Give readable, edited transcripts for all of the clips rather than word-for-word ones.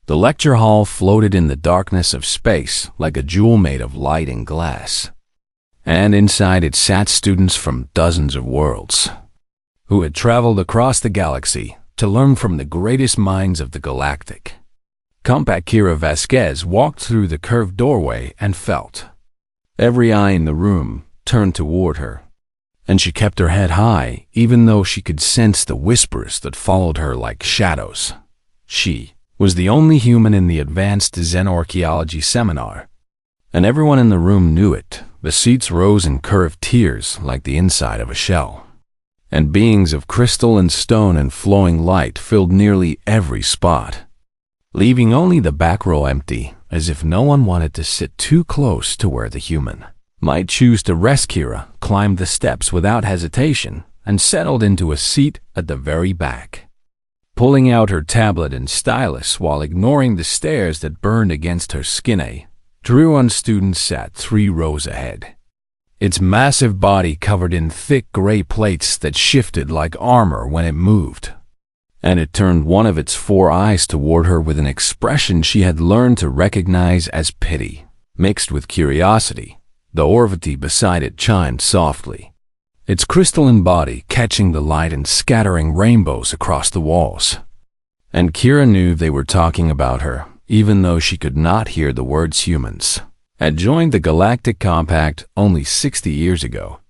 The lecture hall floated in the darkness of space like a jewel made of light and glass. And inside it sat students from dozens of worlds, who had traveled across the galaxy to learn from the greatest minds of the galactic. Compact Kira Vasquez walked through the curved doorway and felt every eye in the room turned toward her, and she kept her head high even though she could sense the whispers that followed her like shadows. She was the only human in the advanced Xenorchaeology seminar, and everyone in the room knew it. The seats rose in curved tiers like the inside of a shell, and beings of crystal and stone and flowing light filled nearly every spot, leaving only the back row empty, as if no one wanted to sit too close to where the human might choose to rest. Kira climbed the steps without hesitation and settled into a seat at the very back, pulling out her tablet and stylus while ignoring the stares that burned against her skin. A Druan student sat 3 rows ahead, its massive body covered in thick gray plates that shifted like armor when it moved, and it turned one of its 4 eyes toward her with an expression she had learned to recognize as pity, mixed with curiosity. The Orvity beside it chimed softly, its crystalline body catching the light and scattering rainbows across the walls. And Kira knew they were talking about her, even though she could not hear the words. Humans had joined the Galactic Compact only 60 years ago,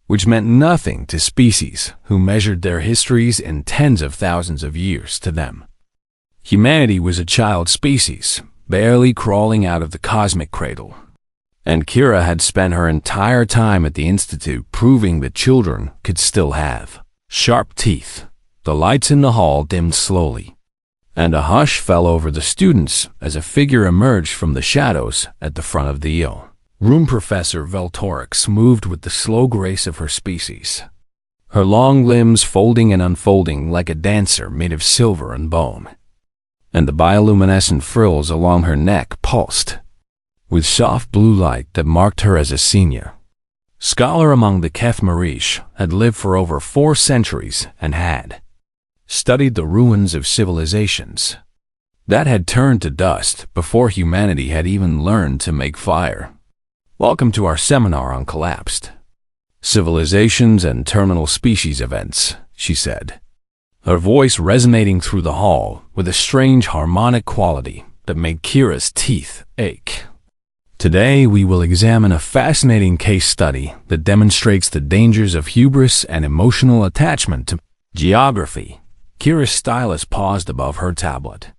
which meant nothing to species who measured their histories in tens of thousands of years. To them, humanity was a child species, barely crawling out of the cosmic cradle. And Kira had spent her entire time at the Institute proving that children could still have sharp teeth. The lights in the hall dimmed slowly, and a hush fell over the students as a figure emerged from the shadows at the front of the room. Professor Veltorix moved with the slow grace of her species, her long limbs folding and unfolding like a dancer made of silver and bone, and the bioluminescent frills along her neck pulsed with soft blue light that marked her as a senior scholar among the Kef Marish, had lived for over 4 centuries and had studied the ruins of civilizations that had turned to dust before humanity had even learned to make fire. Welcome to our seminar on collapsed civilizations and terminal species events, she said, her voice resonating through the hall with a strange harmonic quality that made Kira's teeth ache. Today we will examine a fascinating case study that demonstrates the dangers of hubris and emotional attachment to geography. Kira's stylus paused above her tablet,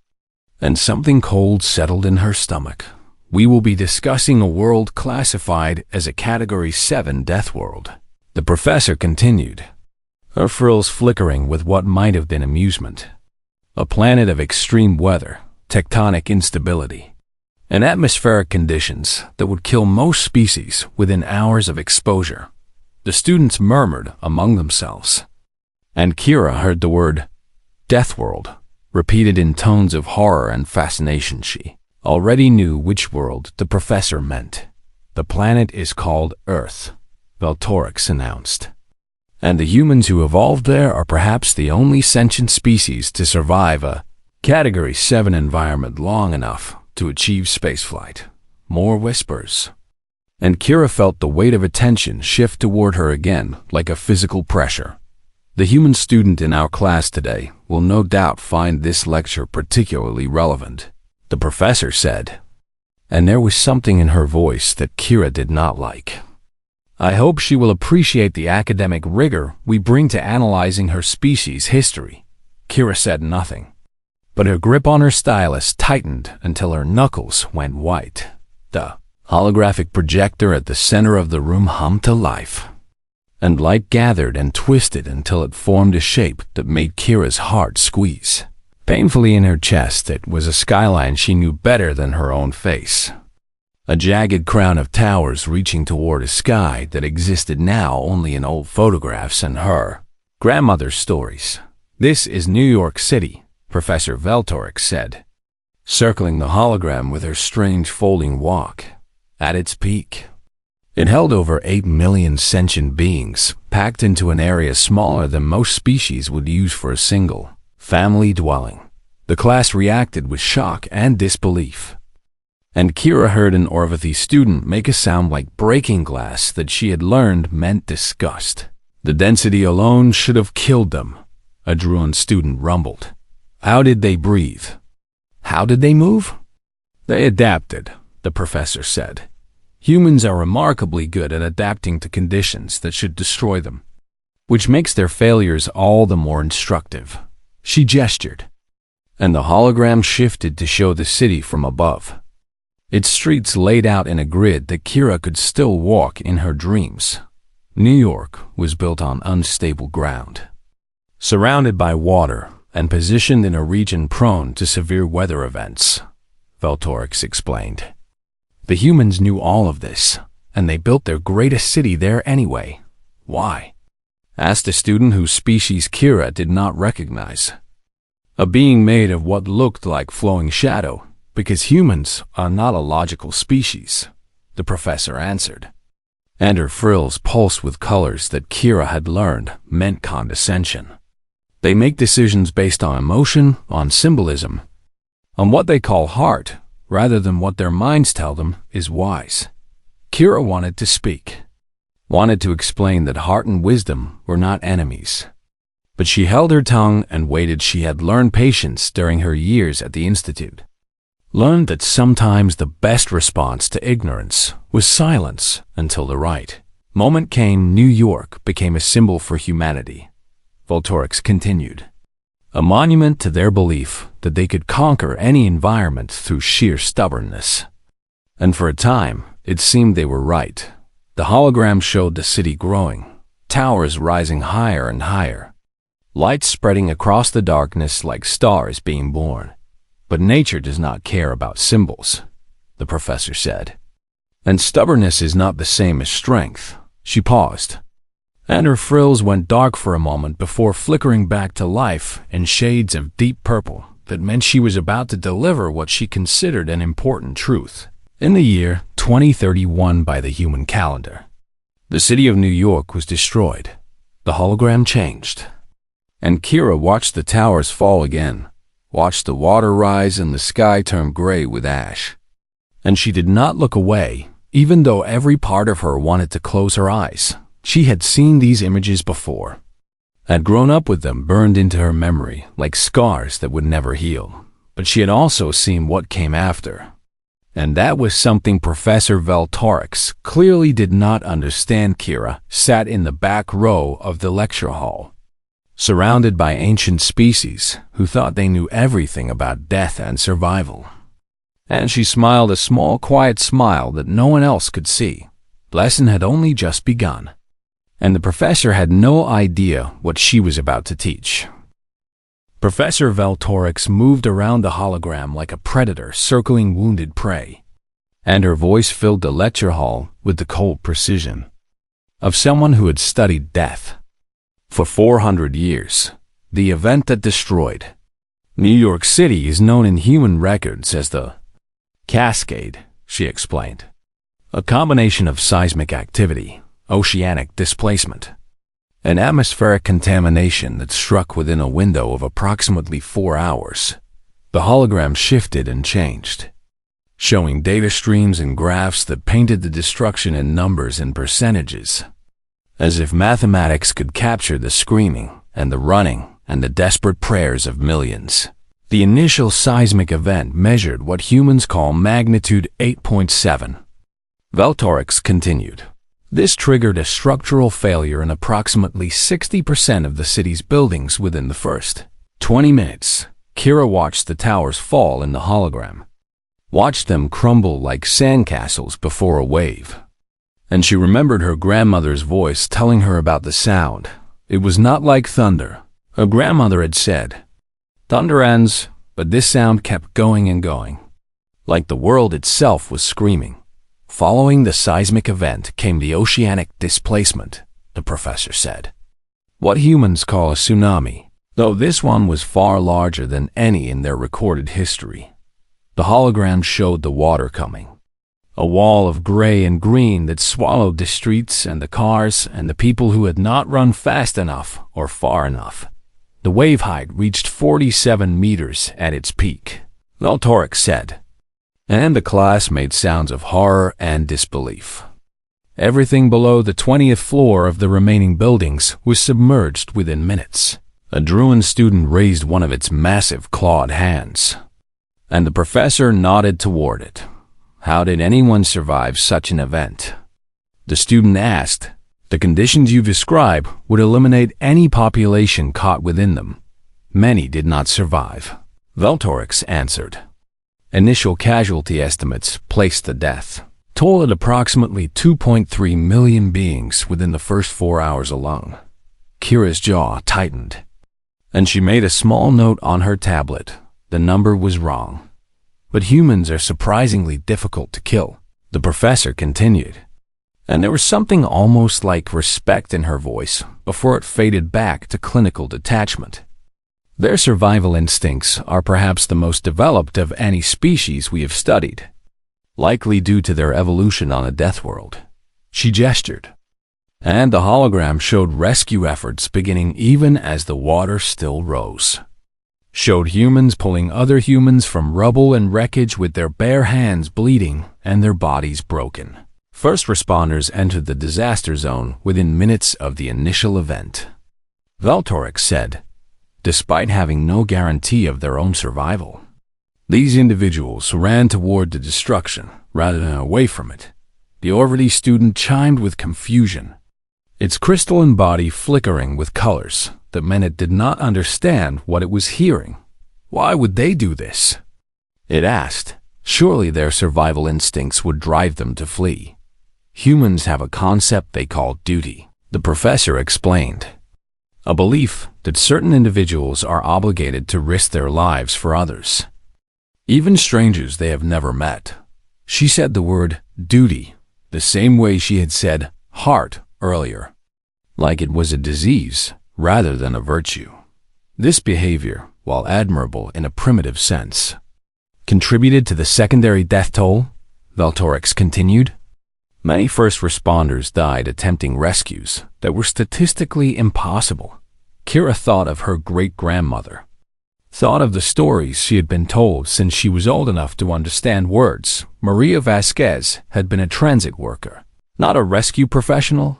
and something cold settled in her stomach. We will be discussing a world classified as a Category 7 death world, the professor continued, her frills flickering with what might have been amusement. A planet of extreme weather, tectonic instability, and atmospheric conditions that would kill most species within hours of exposure. The students murmured among themselves, and Kira heard the word Death World repeated in tones of horror and fascination. She already knew which world the professor meant. The planet is called Earth, Veltorix announced, and the humans who evolved there are perhaps the only sentient species to survive a Category 7 environment long enough to achieve spaceflight. More whispers, and Kira felt the weight of attention shift toward her again like a physical pressure. The human student in our class today will no doubt find this lecture particularly relevant, the professor said, and there was something in her voice that Kira did not like. I hope she will appreciate the academic rigor we bring to analyzing her species' history. Kira said nothing, but her grip on her stylus tightened until her knuckles went white. The holographic projector at the center of the room hummed to life, and light gathered and twisted until it formed a shape that made Kira's heart squeeze painfully in her chest. It was a skyline she knew better than her own face, a jagged crown of towers reaching toward a sky that existed now only in old photographs and her grandmother's stories. This is New York City, Professor Veltorix said, circling the hologram with her strange folding walk. At its peak, it held over 8 million sentient beings, packed into an area smaller than most species would use for a single family dwelling. The class reacted with shock and disbelief. And Kira heard an Orvathy student make a sound like breaking glass that she had learned meant disgust. The density alone should have killed them, a Druan student rumbled. How did they breathe? How did they move? They adapted, the professor said. Humans are remarkably good at adapting to conditions that should destroy them, which makes their failures all the more instructive. She gestured, and the hologram shifted to show the city from above. Its streets laid out in a grid that Kira could still walk in her dreams. New York was built on unstable ground, surrounded by water and positioned in a region prone to severe weather events, Valtorix explained. The humans knew all of this, and they built their greatest city there anyway. Why? Asked a student whose species Kira did not recognize. A being made of what looked like flowing shadow, because humans are not a logical species, the professor answered. And her frills pulsed with colors that Kira had learned meant condescension. They make decisions based on emotion, on symbolism, on what they call heart, rather than what their minds tell them is wise. Kira wanted to speak, wanted to explain that heart and wisdom were not enemies. But she held her tongue and waited. She had learned patience during her years at the Institute. Learned that sometimes the best response to ignorance was silence until the right moment came. New York became a symbol for humanity, Valtorix continued. A monument to their belief that they could conquer any environment through sheer stubbornness. And for a time, it seemed they were right. The hologram showed the city growing, towers rising higher and higher, lights spreading across the darkness like stars being born. But nature does not care about symbols, the professor said. And stubbornness is not the same as strength. She paused, and her frills went dark for a moment before flickering back to life in shades of deep purple that meant she was about to deliver what she considered an important truth. In the year 2031 by the human calendar, the city of New York was destroyed. The hologram changed, and Kira watched the towers fall again, watched the water rise and the sky turn gray with ash. And she did not look away, even though every part of her wanted to close her eyes. She had seen these images before, had grown up with them burned into her memory like scars that would never heal. But she had also seen what came after. And that was something Professor Valtorix clearly did not understand. Kira sat in the back row of the lecture hall, surrounded by ancient species who thought they knew everything about death and survival. And she smiled a small, quiet smile that no one else could see. Lesson had only just begun, and the professor had no idea what she was about to teach. Professor Valtorix moved around the hologram like a predator circling wounded prey, and her voice filled the lecture hall with the cold precision of someone who had studied death. For 400 years, the event that destroyed New York City is known in human records as the Cascade, she explained. A combination of seismic activity, oceanic displacement, and atmospheric contamination that struck within a window of approximately 4 hours. The hologram shifted and changed, showing data streams and graphs that painted the destruction in numbers and percentages, as if mathematics could capture the screaming and the running and the desperate prayers of millions. The initial seismic event measured what humans call magnitude 8.7. Valtorix continued. This triggered a structural failure in approximately 60% of the city's buildings within the first 20 minutes. Kira watched the towers fall in the hologram, watched them crumble like sandcastles before a wave. And she remembered her grandmother's voice telling her about the sound. It was not like thunder. Her grandmother had said, "Thunder ends," but this sound kept going and going, like the world itself was screaming. Following the seismic event came the oceanic displacement, the professor said. What humans call a tsunami, though this one was far larger than any in their recorded history. The hologram showed the water coming, a wall of gray and green that swallowed the streets and the cars and the people who had not run fast enough or far enough. The wave height reached 47 meters at its peak, Veltorix said, and the class made sounds of horror and disbelief. Everything below the 20th floor of the remaining buildings was submerged within minutes. A Druin student raised one of its massive clawed hands, and the professor nodded toward it. How did anyone survive such an event? The student asked. The conditions you describe would eliminate any population caught within them. Many did not survive, Veltorix answered. Initial casualty estimates placed the death toll at approximately 2.3 million beings within the first 4 hours alone. Kira's jaw tightened, and she made a small note on her tablet. The number was wrong. But humans are surprisingly difficult to kill, the professor continued. And there was something almost like respect in her voice before it faded back to clinical detachment. Their survival instincts are perhaps the most developed of any species we have studied, likely due to their evolution on a death world. She gestured, and the hologram showed rescue efforts beginning even as the water still rose. Showed humans pulling other humans from rubble and wreckage with their bare hands bleeding and their bodies broken. First responders entered the disaster zone within minutes of the initial event, Veltorix said, despite having no guarantee of their own survival. These individuals ran toward the destruction rather than away from it. The Orvity student chimed with confusion, its crystalline body flickering with colors that meant it did not understand what it was hearing. Why would they do this? It asked. Surely their survival instincts would drive them to flee. Humans have a concept they call duty, the professor explained. A belief that certain individuals are obligated to risk their lives for others, even strangers they have never met. She said the word duty the same way she had said heart earlier, like it was a disease rather than a virtue. This behavior, while admirable in a primitive sense, contributed to the secondary death toll, Veltorix continued. Many first responders died attempting rescues that were statistically impossible. Kira thought of her great-grandmother, thought of the stories she had been told since she was old enough to understand words. Maria Vasquez had been a transit worker, not a rescue professional.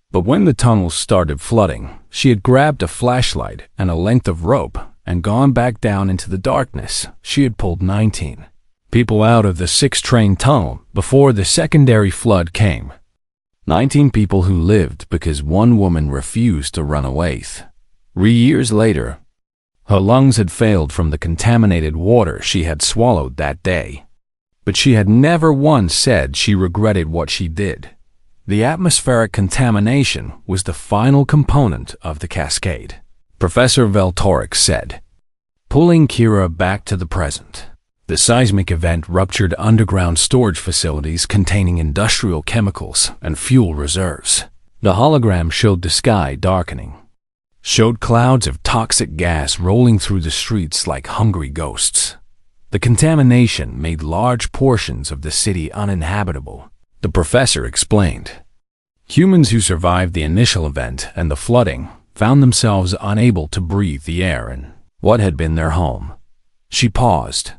But when the tunnels started flooding, she had grabbed a flashlight and a length of rope and gone back down into the darkness. She had pulled 19 people out of the 6-train tunnel before the secondary flood came. 19 people who lived because one woman refused to run away. 3 years later, her lungs had failed from the contaminated water she had swallowed that day. But she had never once said she regretted what she did. The atmospheric contamination was the final component of the cascade, Professor Veltorix said, pulling Kira back to the present. The seismic event ruptured underground storage facilities containing industrial chemicals and fuel reserves. The hologram showed the sky darkening, showed clouds of toxic gas rolling through the streets like hungry ghosts. The contamination made large portions of the city uninhabitable, the professor explained. Humans who survived the initial event and the flooding found themselves unable to breathe the air in what had been their home. She paused,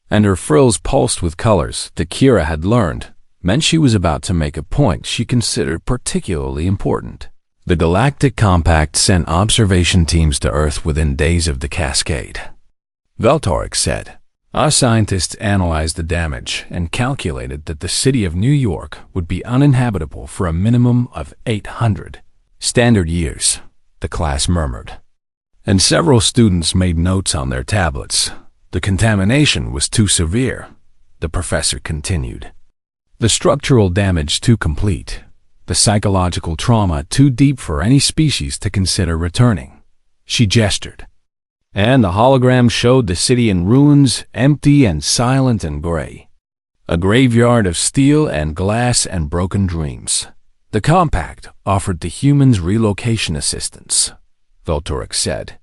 and her frills pulsed with colors that Kira had learned meant she was about to make a point she considered particularly important. The Galactic Compact sent observation teams to Earth within days of the cascade, Veltorix said. Our scientists analyzed the damage and calculated that the city of New York would be uninhabitable for a minimum of 800 standard years, the class murmured. And several students made notes on their tablets. The contamination was too severe, the professor continued. The structural damage too complete. The psychological trauma too deep for any species to consider returning. She gestured. And the hologram showed the city in ruins, empty and silent and gray. A graveyard of steel and glass and broken dreams. The compact offered the humans relocation assistance, Veltorix said.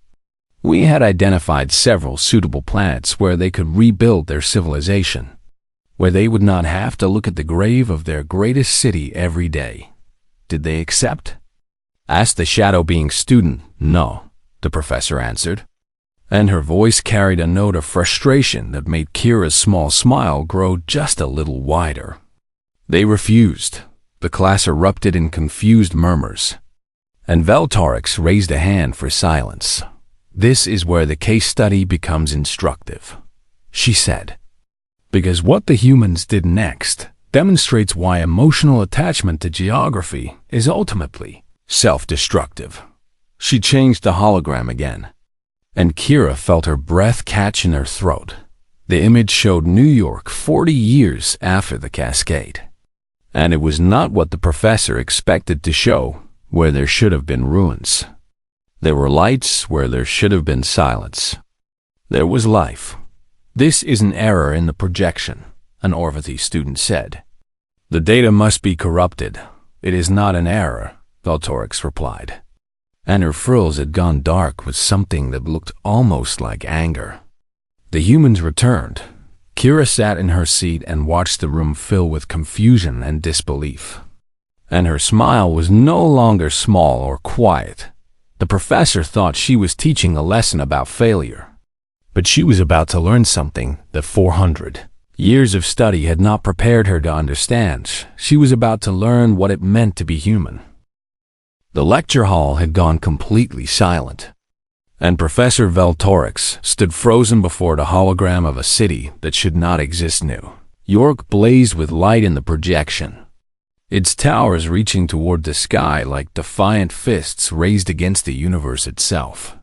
We had identified several suitable planets where they could rebuild their civilization, where they would not have to look at the grave of their greatest city every day. Did they accept? Asked the shadow being student. No, the professor answered, and her voice carried a note of frustration that made Kira's small smile grow just a little wider. They refused. The class erupted in confused murmurs, and Veltorix raised a hand for silence. "This is where the case study becomes instructive," she said, "because what the humans did next demonstrates why emotional attachment to geography is ultimately self-destructive." She changed the hologram again, and Kira felt her breath catch in her throat. The image showed New York 40 years after the cascade. And it was not what the professor expected to show, where there should have been ruins. There were lights where there should have been silence. There was life. "This is an error in the projection," an Orvathy student said. "The data must be corrupted. It is not an error," Veltorix replied. And her frills had gone dark with something that looked almost like anger. The humans returned. Kira sat in her seat and watched the room fill with confusion and disbelief. And her smile was no longer small or quiet. The professor thought she was teaching a lesson about failure. But she was about to learn something that 400 years of study had not prepared her to understand. She was about to learn what it meant to be human. The lecture hall had gone completely silent, and Professor Veltorix stood frozen before the hologram of a city that should not exist. New York blazed with light in the projection, its towers reaching toward the sky like defiant fists raised against the universe itself.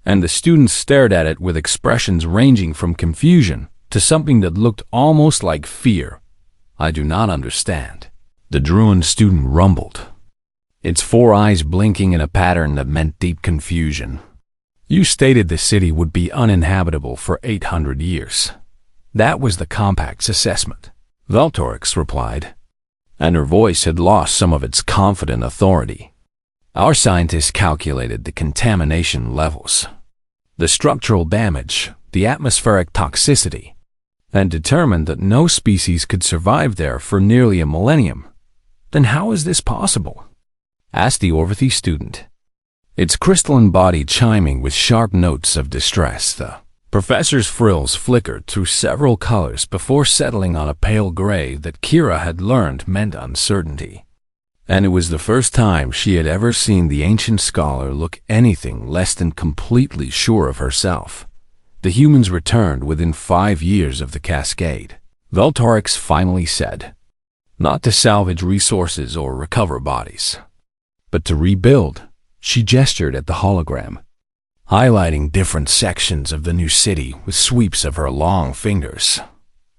And the students stared at it with expressions ranging from confusion to something that looked almost like fear. "I do not understand," the Druin student rumbled, its 4 eyes blinking in a pattern that meant deep confusion. "You stated the city would be uninhabitable for 800 years. That was the Compact's assessment," Veltorix replied, and her voice had lost some of its confident authority. "Our scientists calculated the contamination levels, the structural damage, the atmospheric toxicity, and determined that no species could survive there for nearly a millennium. Then how is this possible?" asked the Orvathy student, its crystalline body chiming with sharp notes of distress. The professor's frills flickered through several colors before settling on a pale gray that Kira had learned meant uncertainty. And it was the first time she had ever seen the ancient scholar look anything less than completely sure of herself. The humans returned within 5 years of the cascade, Veltorix finally said, "not to salvage resources or recover bodies, but to rebuild." She gestured at the hologram, highlighting different sections of the new city with sweeps of her long fingers.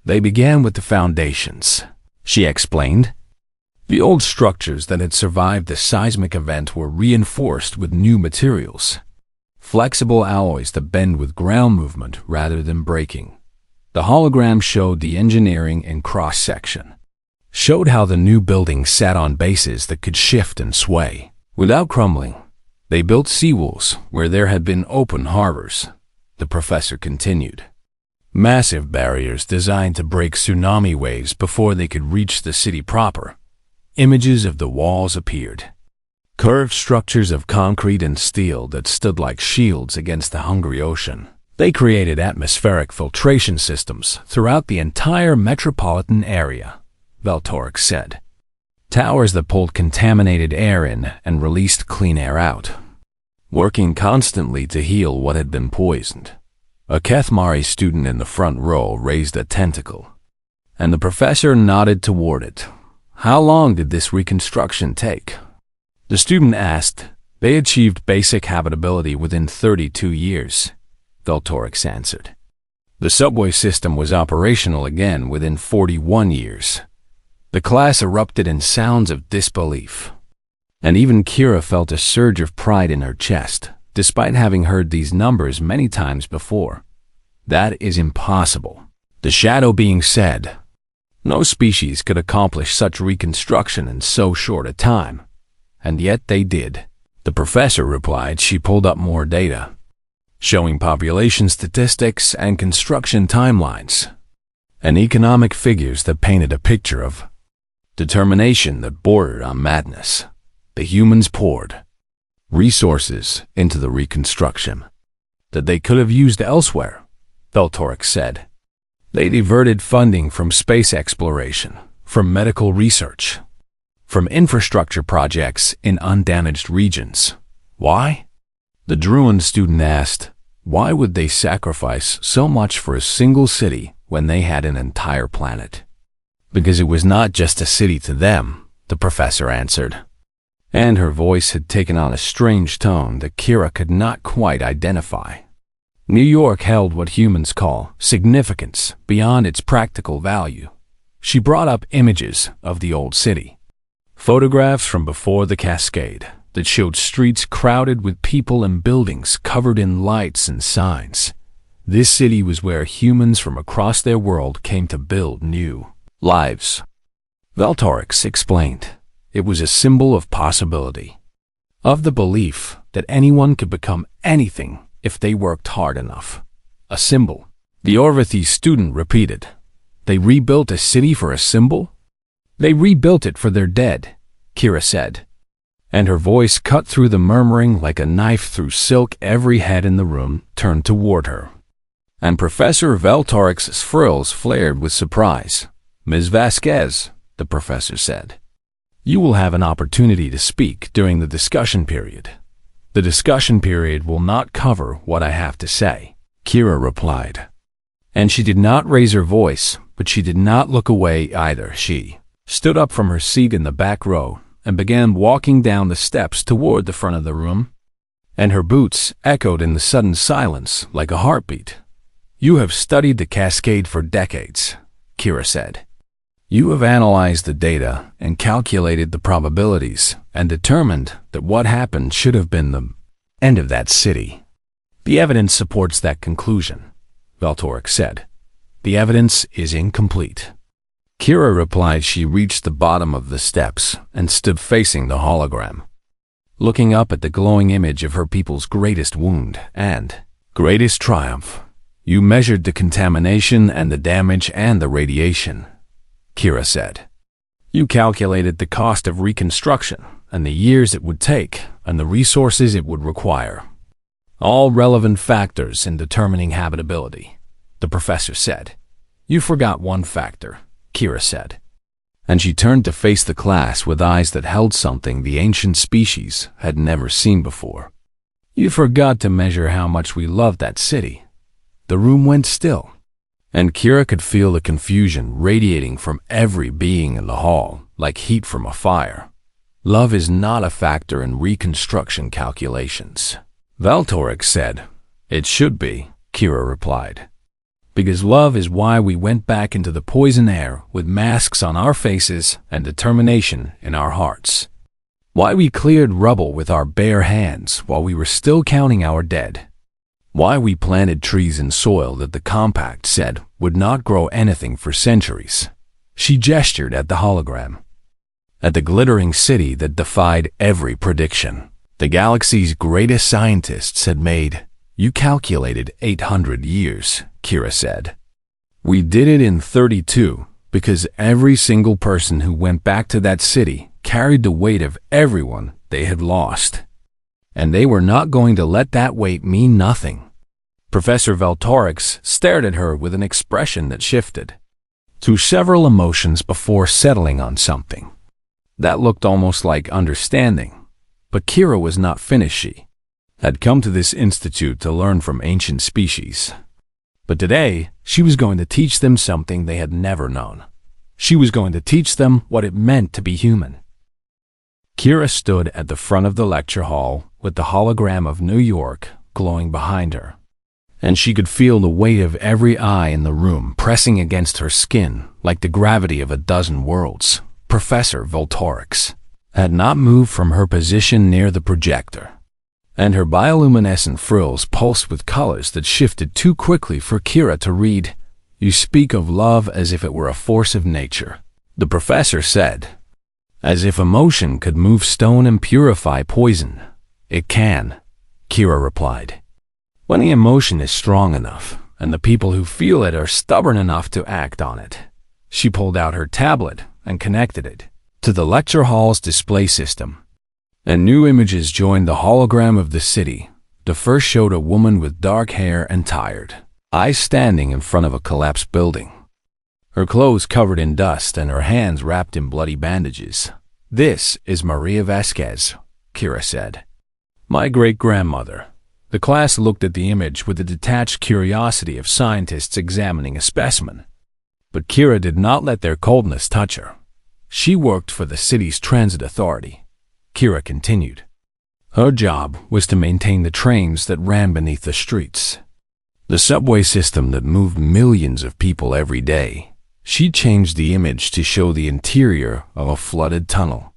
"They began with the foundations," she explained. "The old structures that had survived the seismic event were reinforced with new materials, flexible alloys that bend with ground movement rather than breaking. The hologram showed the engineering in cross-section, showed how the new building sat on bases that could shift and sway without crumbling. They built seawalls where there had been open harbors," the professor continued. "Massive barriers designed to break tsunami waves before they could reach the city proper." Images of the walls appeared, curved structures of concrete and steel that stood like shields against the hungry ocean. They created atmospheric filtration systems throughout the entire metropolitan area, Veltorix said. Towers that pulled contaminated air in and released clean air out, working constantly to heal what had been poisoned. A Kethmari student in the front row raised a tentacle, and the professor nodded toward it. "How long did this reconstruction take?" the student asked. "They achieved basic habitability within 32 years, Veltorix answered. "The subway system was operational again within 41 years. The class erupted in sounds of disbelief, and even Kira felt a surge of pride in her chest, despite having heard these numbers many times before. "That is impossible," the shadow being said. "No species could accomplish such reconstruction in so short a time, and yet they did," the professor replied. She pulled up more data, showing population statistics and construction timelines, and economic figures that painted a picture of determination that bordered on madness. The humans poured resources into the reconstruction that they could have used elsewhere, Veltorix said. They diverted funding from space exploration, from medical research, from infrastructure projects in undamaged regions. Why? The Druin student asked. Why would they sacrifice so much for a single city when they had an entire planet? Because it was not just a city to them, the professor answered. And her voice had taken on a strange tone that Kira could not quite identify. New York held what humans call significance beyond its practical value. She brought up images of the old city, photographs from before the cascade that showed streets crowded with people and buildings covered in lights and signs. This city was where humans from across their world came to build new lives. Veltorix explained. It was a symbol of possibility, of the belief that anyone could become anything if they worked hard enough. A symbol. The Orvathy student repeated. They rebuilt a city for a symbol? They rebuilt it for their dead, Kira said. And her voice cut through the murmuring like a knife through silk. Every head in the room turned toward her. And Professor Veltorix's frills flared with surprise. Ms. Vasquez, the professor said. You will have an opportunity to speak during the discussion period. The discussion period will not cover what I have to say, Kira replied. And she did not raise her voice, but she did not look away either. She stood up from her seat in the back row and began walking down the steps toward the front of the room, and her boots echoed in the sudden silence like a heartbeat. You have studied the cascade for decades, Kira said. You have analyzed the data and calculated the probabilities and determined that what happened should have been the end of that city. The evidence supports that conclusion, Veltorix said. The evidence is incomplete. Kira replied. She reached the bottom of the steps and stood facing the hologram, looking up at the glowing image of her people's greatest wound and greatest triumph. You measured the contamination and the damage and the radiation, Kira said. You calculated the cost of reconstruction and the years it would take and the resources it would require. All relevant factors in determining habitability, the professor said. You forgot one factor, Kira said. And she turned to face the class with eyes that held something the ancient species had never seen before. You forgot to measure how much we loved that city. The room went still, and Kira could feel the confusion radiating from every being in the hall, like heat from a fire. Love is not a factor in reconstruction calculations, Veltorix said. It should be, Kira replied. Because love is why we went back into the poison air with masks on our faces and determination in our hearts. Why we cleared rubble with our bare hands while we were still counting our dead. Why we planted trees in soil that the compact said would not grow anything for centuries. She gestured at the hologram, at the glittering city that defied every prediction. The galaxy's greatest scientists had made. You calculated 800 years, Kira said. We did it in 32 because every single person who went back to that city carried the weight of everyone they had lost. And they were not going to let that weight mean nothing. Professor Veltorix stared at her with an expression that shifted through several emotions before settling on something that looked almost like understanding. But Kira was not finished. She had come to this institute to learn from ancient species. But today, she was going to teach them something they had never known. She was going to teach them what it meant to be human. Kira stood at the front of the lecture hall with the hologram of New York glowing behind her, and she could feel the weight of every eye in the room pressing against her skin like the gravity of a dozen worlds. Professor Veltorix had not moved from her position near the projector, and her bioluminescent frills pulsed with colors that shifted too quickly for Kira to read. You speak of love as if it were a force of nature, the professor said. As if emotion could move stone and purify poison. It can, Kira replied. When the emotion is strong enough, and the people who feel it are stubborn enough to act on it. She pulled out her tablet and connected it to the lecture hall's display system. And new images joined the hologram of the city. The first showed a woman with dark hair and tired eyes standing in front of a collapsed building. Her clothes covered in dust and her hands wrapped in bloody bandages. "This is Maria Vasquez," Kira said. "My great-grandmother." The class looked at the image with the detached curiosity of scientists examining a specimen. But Kira did not let their coldness touch her. She worked for the city's transit authority. Kira continued. Her job was to maintain the trains that ran beneath the streets, the subway system that moved millions of people every day. She changed the image to show the interior of a flooded tunnel.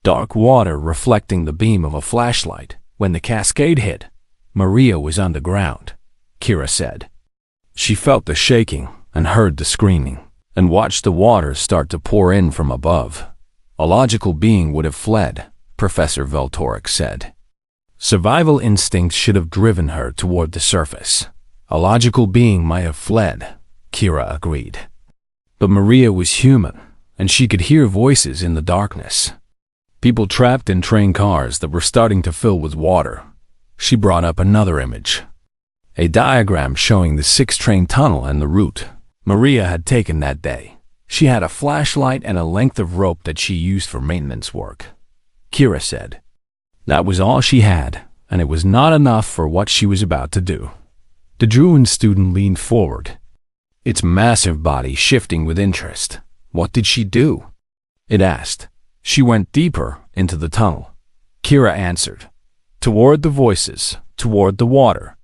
Dark water reflecting the beam of a flashlight. When the cascade hit, Maria was underground, Kira said. She felt the shaking and heard the screaming, and watched the water start to pour in from above. A logical being would have fled, Professor Veltorix said. Survival instincts should have driven her toward the surface. A logical being might have fled, Kira agreed. But Maria was human, and she could hear voices in the darkness. People trapped in train cars that were starting to fill with water. She brought up another image, a diagram showing the 6-train tunnel and the route Maria had taken that day. She had a flashlight and a length of rope that she used for maintenance work, Kira said. That was all she had, and it was not enough for what she was about to do. The Druin student leaned forward, its massive body shifting with interest. What did she do? It asked. She went deeper into the tunnel, Kira answered. Toward the voices, toward the water,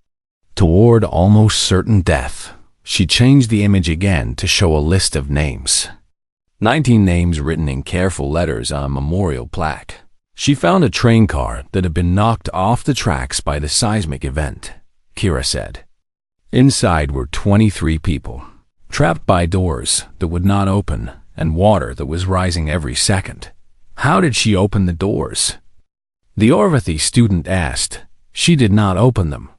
toward almost certain death. She changed the image again to show a list of names. 19 names written in careful letters on a memorial plaque. She found a train car that had been knocked off the tracks by the seismic event, Kira said. Inside were 23 people, trapped by doors that would not open and water that was rising every second. How did she open the doors? The Orvathy student asked. She did not open them,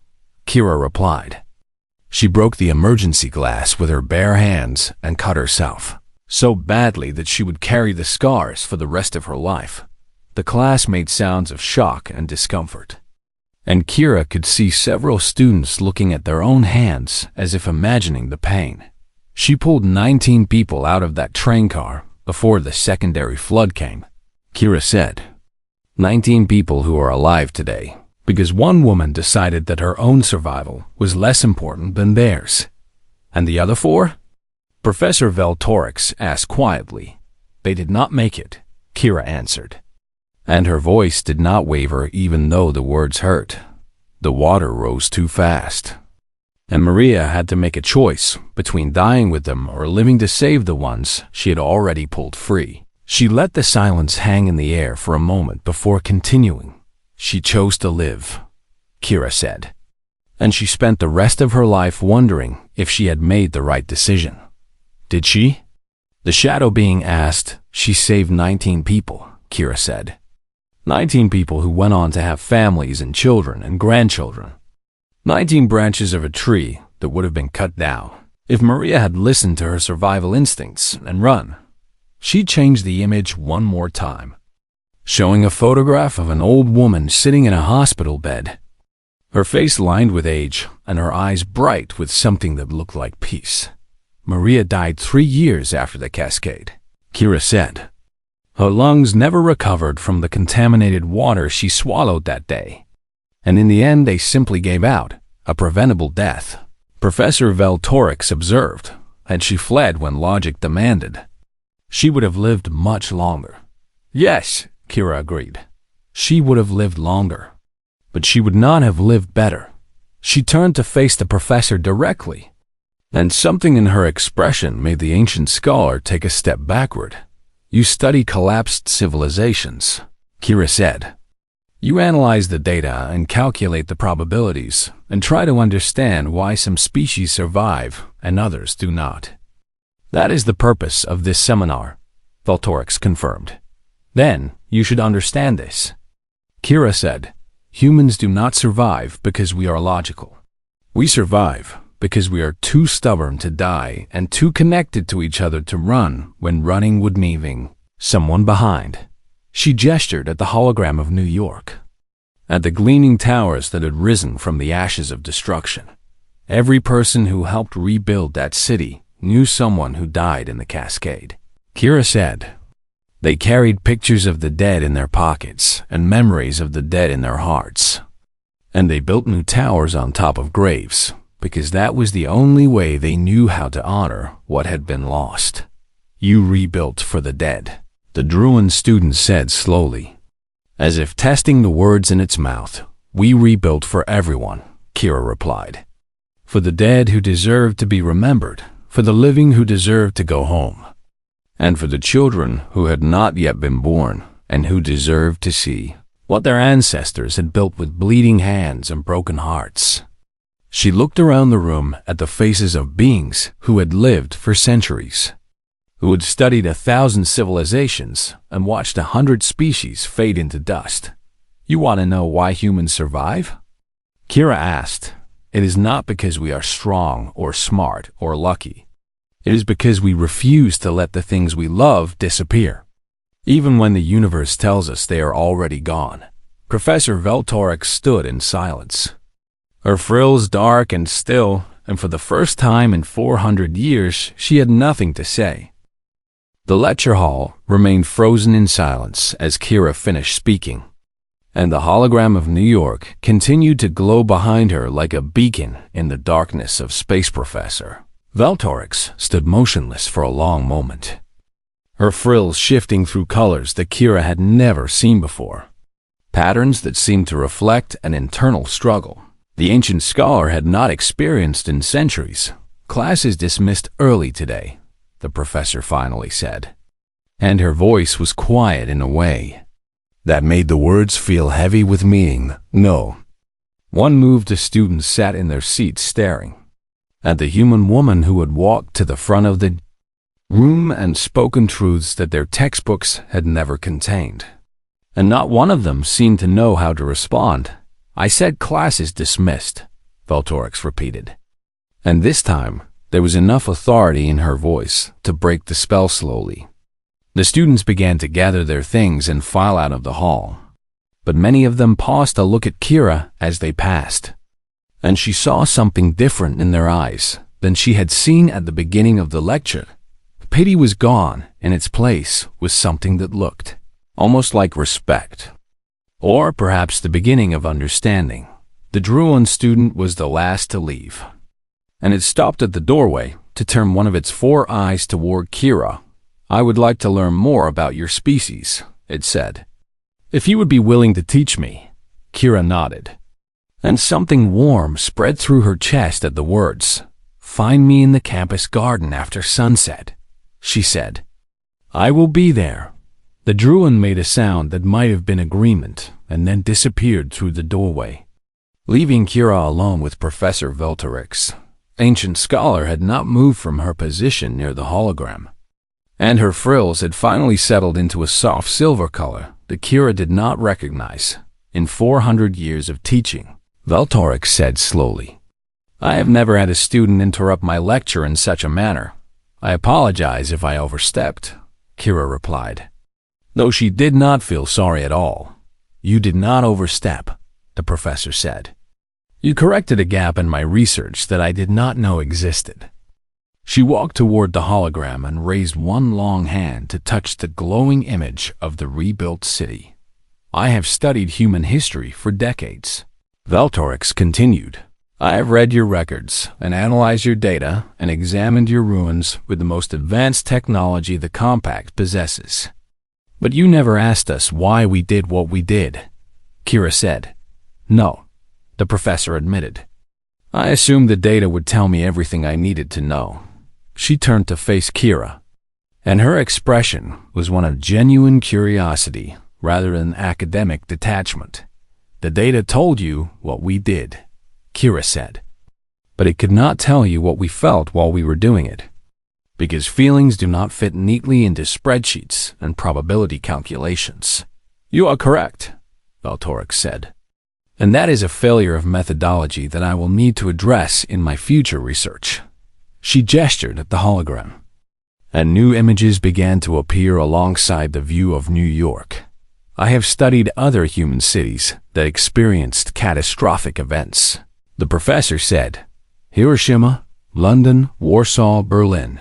Kira replied. She broke the emergency glass with her bare hands and cut herself, so badly that she would carry the scars for the rest of her life. The class made sounds of shock and discomfort, and Kira could see several students looking at their own hands as if imagining the pain. She pulled 19 people out of that train car before the secondary flood came, Kira said. 19 people who are alive today, because one woman decided that her own survival was less important than theirs. And the other 4? Professor Veltorix asked quietly. They did not make it, Kira answered. And her voice did not waver even though the words hurt. The water rose too fast. And Maria had to make a choice between dying with them or living to save the ones she had already pulled free. She let the silence hang in the air for a moment before continuing. She chose to live, Kira said. And she spent the rest of her life wondering if she had made the right decision. Did she? The shadow being asked. She saved 19 people, Kira said. 19 people who went on to have families and children and grandchildren. 19 branches of a tree that would have been cut down if Maria had listened to her survival instincts and run. She changed the image one more time, showing a photograph of an old woman sitting in a hospital bed, her face lined with age and her eyes bright with something that looked like peace. Maria died 3 years after the cascade, Kira said. Her lungs never recovered from the contaminated water she swallowed that day, and in the end they simply gave out, a preventable death. Professor Veltorix observed, had she fled when logic demanded, she would have lived much longer. Yes, Kira agreed. She would have lived longer, but she would not have lived better. She turned to face the professor directly, and something in her expression made the ancient scholar take a step backward. You study collapsed civilizations, Kira said. You analyze the data and calculate the probabilities and try to understand why some species survive and others do not. That is the purpose of this seminar, Veltorix confirmed. Then you should understand this. Kira said, humans do not survive because we are logical. We survive because we are too stubborn to die and too connected to each other to run when running would mean someone behind. She gestured at the hologram of New York, at the gleaming towers that had risen from the ashes of destruction. Every person who helped rebuild that city knew someone who died in the cascade. Kira said, they carried pictures of the dead in their pockets and memories of the dead in their hearts. And they built new towers on top of graves, because that was the only way they knew how to honor what had been lost. You rebuilt for the dead, the Druin student said slowly, as if testing the words in its mouth. We rebuilt for everyone, Kira replied. For the dead who deserved to be remembered, for the living who deserved to go home, and for the children who had not yet been born and who deserved to see what their ancestors had built with bleeding hands and broken hearts. She looked around the room at the faces of beings who had lived for centuries, who had studied 1,000 civilizations and watched 100 species fade into dust. You want to know why humans survive? Kira asked. It is not because we are strong or smart or lucky. It is because we refuse to let the things we love disappear, even when the universe tells us they are already gone. Professor Veltorix stood in silence, her frills dark and still, and for the first time in 400 years, she had nothing to say. The lecture hall remained frozen in silence as Kira finished speaking, and the hologram of New York continued to glow behind her like a beacon in the darkness of space. Professor Veltorix stood motionless for a long moment, her frills shifting through colors that Kira had never seen before, patterns that seemed to reflect an internal struggle the ancient scholar had not experienced in centuries. Class is dismissed early today, the professor finally said, and her voice was quiet in a way that made the words feel heavy with meaning. No. One moved the students sat in their seats staring at the human woman who had walked to the front of the room and spoken truths that their textbooks had never contained. And not one of them seemed to know how to respond. I said class is dismissed, Veltorix repeated. And this time, there was enough authority in her voice to break the spell slowly. The students began to gather their things and file out of the hall, but many of them paused to look at Kira as they passed, and she saw something different in their eyes than she had seen at the beginning of the lecture. Pity was gone. In its place was something that looked almost like respect, or perhaps the beginning of understanding. The Druin student was the last to leave, and it stopped at the doorway to turn one of its 4 eyes toward Kira. I would like to learn more about your species, it said. If you would be willing to teach me. Kira nodded, and something warm spread through her chest at the words. Find me in the campus garden after sunset, she said. I will be there. The Druin made a sound that might have been agreement and then disappeared through the doorway, leaving Kira alone with Professor Veltorix. Ancient Scholar had not moved from her position near the hologram, and her frills had finally settled into a soft silver color that Kira did not recognize. In 400 years of teaching, Veltorix said slowly, I have never had a student interrupt my lecture in such a manner. I apologize if I overstepped, Kira replied, though she did not feel sorry at all. You did not overstep, the professor said. You corrected a gap in my research that I did not know existed. She walked toward the hologram and raised one long hand to touch the glowing image of the rebuilt city. I have studied human history for decades, Veltorix continued. I have read your records and analyzed your data and examined your ruins with the most advanced technology the Compact possesses. But you never asked us why we did what we did, Kira said. No, the professor admitted. I assumed the data would tell me everything I needed to know. She turned to face Kira, and her expression was one of genuine curiosity rather than academic detachment. The data told you what we did, Kira said, but it could not tell you what we felt while we were doing it, because feelings do not fit neatly into spreadsheets and probability calculations. You are correct, Veltorix said, and that is a failure of methodology that I will need to address in my future research. She gestured at the hologram, and new images began to appear alongside the view of New York. I have studied other human cities that experienced catastrophic events. The professor said, Hiroshima, London, Warsaw, Berlin,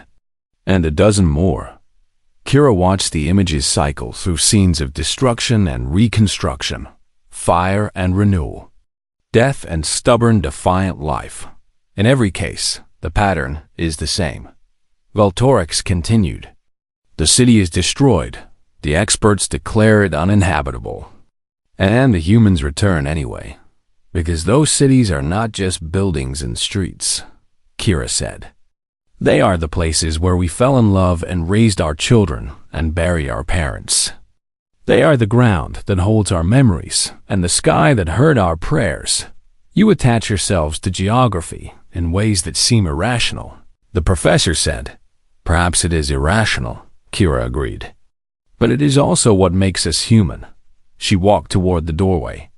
and a dozen more. Kira watched the images cycle through scenes of destruction and reconstruction, fire and renewal, death and stubborn, defiant life. In every case, the pattern is the same. Valtorix continued. The city is destroyed. The experts declare it uninhabitable. And the humans return anyway, because those cities are not just buildings and streets, Kira said. They are the places where we fell in love and raised our children and bury our parents. They are the ground that holds our memories and the sky that heard our prayers. You attach yourselves to geography in ways that seem irrational, the professor said. Perhaps it is irrational, Kira agreed. But it is also what makes us human. She walked toward the doorway,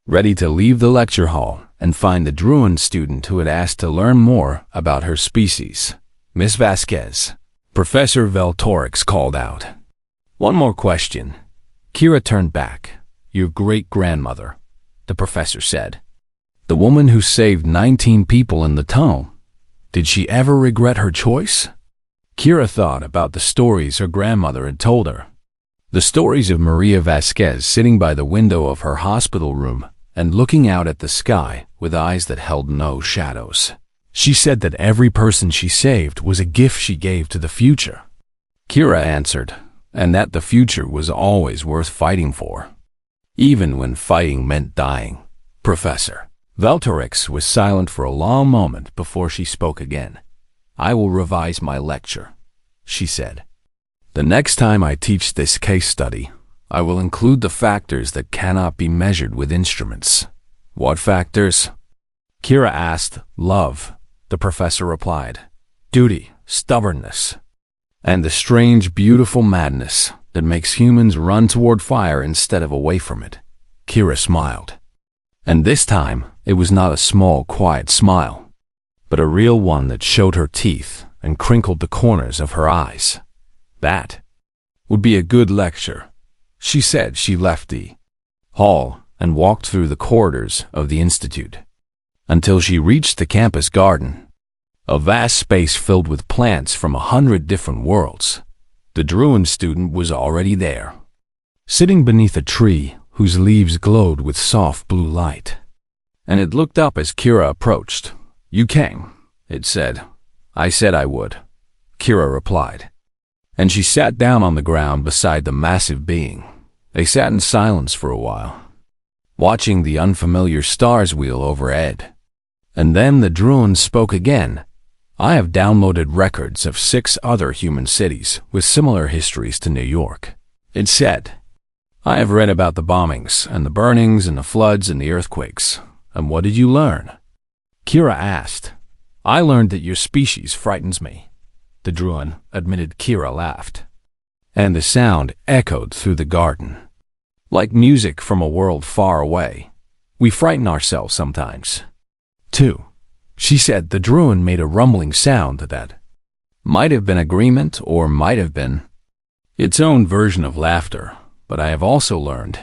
ready to leave the lecture hall and find the Druin student who had asked to learn more about her species. Miss Vasquez, Professor Valtorix called out. One more question. Kira turned back. Your great-grandmother, the professor said. The woman who saved 19 people in the tunnel. Did she ever regret her choice? Kira thought about the stories her grandmother had told her. The stories of Maria Vasquez sitting by the window of her hospital room and looking out at the sky with eyes that held no shadows. She said that every person she saved was a gift she gave to the future. Kira answered, and that the future was always worth fighting for, even when fighting meant dying. Professor Valtorix was silent for a long moment before she spoke again. I will revise my lecture, she said. The next time I teach this case study, I will include the factors that cannot be measured with instruments. What factors? Kira asked. Love, the professor replied. Duty, stubbornness, and the strange, beautiful madness that makes humans run toward fire instead of away from it. Kira smiled. And this time, it was not a small, quiet smile, but a real one that showed her teeth and crinkled the corners of her eyes. That would be a good lecture, she said. She left the hall and walked through the corridors of the institute until she reached the campus garden, a vast space filled with plants from 100 different worlds. The Druin student was already there, sitting beneath a tree whose leaves glowed with soft blue light, and it looked up as Kira approached. You came, it said. I said I would, Kira replied. And she sat down on the ground beside the massive being. They sat in silence for a while, watching the unfamiliar stars wheel overhead. And then the Druin spoke again. I have downloaded records of 6 other human cities with similar histories to New York, it said. I have read about the bombings and the burnings and the floods and the earthquakes. And what did you learn? Kira asked. I learned that your species frightens me, the Druin admitted. Kira laughed, and the sound echoed through the garden, like music from a world far away. We frighten ourselves sometimes, too, she said. The Druin made a rumbling sound that might have been agreement or might have been its own version of laughter. But I have also learned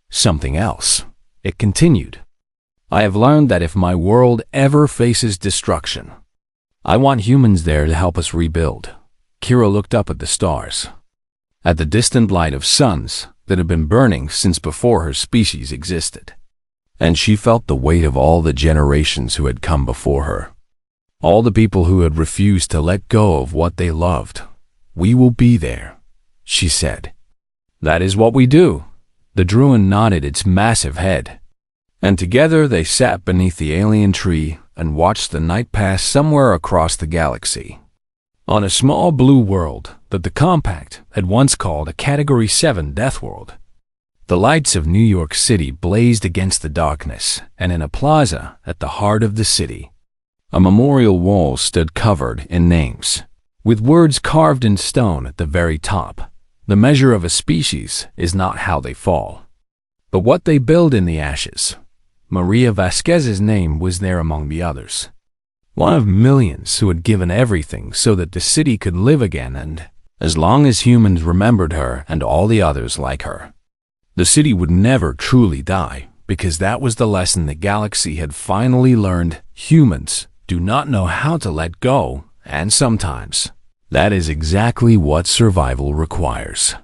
something else, it continued. I have learned that if my world ever faces destruction, I want humans there to help us rebuild. Kira looked up at the stars, at the distant light of suns that had been burning since before her species existed. And she felt the weight of all the generations who had come before her, all the people who had refused to let go of what they loved. We will be there, she said. That is what we do. The Druin nodded its massive head, and together they sat beneath the alien tree and watched the night pass somewhere across the galaxy, on a small blue world that the Compact had once called a Category 7 Death World. The lights of New York City blazed against the darkness, and in a plaza at the heart of the city, a memorial wall stood covered in names, with words carved in stone at the very top. The measure of a species is not how they fall, but what they build in the ashes. Maria Vasquez's name was there among the others, one of millions who had given everything so that the city could live again, and as long as humans remembered her and all the others like her, The city would never truly die, because that was the lesson the galaxy had finally learned. Humans do not know how to let go, and sometimes that is exactly what survival requires.